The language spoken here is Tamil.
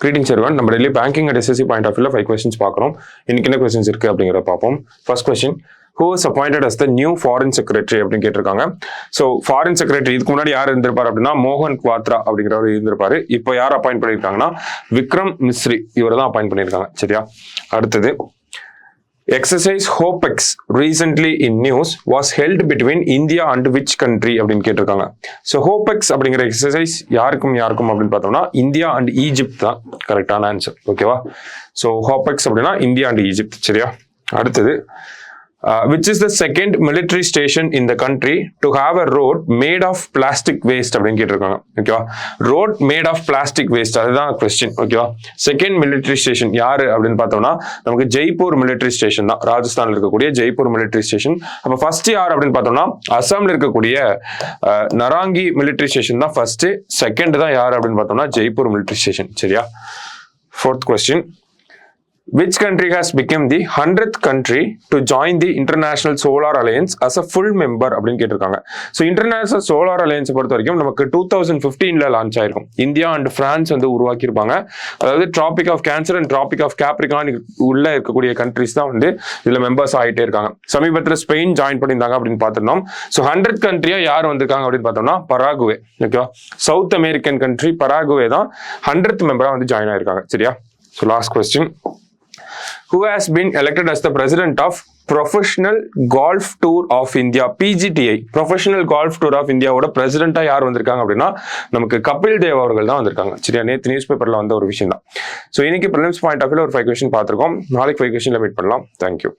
Greetings everyone. நம்ம daily banking and SSC point of வியூல 5 கொஸ்டின்ஸ் பார்க்குறோம். இன்னைக்கு என்ன கொஸ்டின்ஸ் இருக்கு அப்படிங்கிறத பார்ப்போம். First question, who is appointed as the new foreign secretary அப்படின்னு கேட்டிருக்காங்க. ஸோ ஃபாரின் செக்ரட்டரி இதுக்கு முன்னாடி யார் இருந்திருப்பார் அப்படின்னா மோகன் குவாத்ரா அப்படிங்கிறவர் இருந்திருப்பாரு. இப்போ யார் அப்பாயிண்ட் பண்ணியிருக்காங்கன்னா விக்ரம் மிஸ்ரி இவர் தான் அப்பாயிண்ட் பண்ணியிருக்காங்க. சரியா? அடுத்தது, exercise HOPEX recently in news was held between India and which country அப்படின்னு கேட்டிருக்காங்க. ஸோ HOPEX அப்படிங்கிற எக்ஸசைஸ் யாருக்கும் அப்படின்னு பார்த்தோம்னா இந்தியா அண்ட் ஈஜிப்ட் தான் கரெக்டான ஆன்சர். ஓகேவா? ஸோ HOPEX அப்படின்னா இந்தியா அண்ட் ஈஜிப்ட். சரியா? அடுத்தது, which is the second military station in the country to have a road made of plastic waste அப்படின்னு கேட்டிருக்காங்க. ஓகேவா? road made of plastic waste அதுதான் கொஸ்டின். ஓகேவா? செகண்ட் மிலிட்டரி ஸ்டேஷன் யாரு அப்படின்னு பார்த்தோம்னா நமக்கு ஜெய்ப்பூர் மிலிட்டரி ஸ்டேஷன் தான், ராஜஸ்தான்ல இருக்கக்கூடிய ஜெய்ப்பூர் மிலிட்டரி ஸ்டேஷன். அப்ப ஃபர்ஸ்ட் யார் அப்படின்னு பார்த்தோம்னா அசாம்ல இருக்கக்கூடிய நராங்கி மிலிட்டரி ஸ்டேஷன் தான் ஃபர்ஸ்ட். செகண்ட் தான் யார் அப்படின்னு பார்த்தோம்னா ஜெய்ப்பூர் மிலிட்டரி ஸ்டேஷன். சரியா? Fourth question, which country has become the 100th country to join the International Solar Alliance as a full member அப்படின்னு கேட்டிருக்காங்க. ஸோ இன்டர்நேஷனல் சோலார் அலையன்ஸ் பொறுத்த வரைக்கும் நமக்கு 2015ல லான்ச் ஆயிருக்கும். இந்தியா அண்ட் பிரான்ஸ் வந்து உருவாக்கியிருப்பாங்க. அதாவது tropic of cancer and tropic of capricorn உள்ள இருக்கக்கூடிய கண்ட்ரிஸ் தான் வந்து இதுல மெம்பர்ஸ் ஆகிட்டே இருக்காங்க. சமீபத்தில் ஸ்பெயின் ஜாயின் பண்ணியிருந்தாங்க அப்படின்னு பார்த்துருந்தோம். ஸோ 100th கண்ட்ரியா யார் வந்திருக்காங்க அப்படின்னு பார்த்தோம்னா பராகுவே. ஓகேவா? சவுத் அமெரிக்கன் கண்ட்ரி பராகுவே தான் 100th மெம்பரா வந்து ஜாயின் ஆயிருக்காங்க. சரியா? So last question, who has been elected as the president of Professional Golf Tour of India PGTI Professional Golf Tour of India ஓட பிரசிடென்ட்டா யார் வந்திருக்காங்க அப்படின்னா நமக்கு கபில் தேவ் அவர்கள் தான் வந்திருக்காங்க. சரியா? நேற்று நியூஸ் பேப்பர்ல வந்த ஒரு விஷயம் தான். ஸோ இன்னைக்கு ப்ரிலிம்ஸ் பாயிண்ட் ஆஃப் வியூல ஒரு 5 கொஸ்டின் பார்த்திருக்கோம். நாளைக்கு 5 கொஸ்டின்ல மீட் பண்ணலாம். தேங்க்யூ.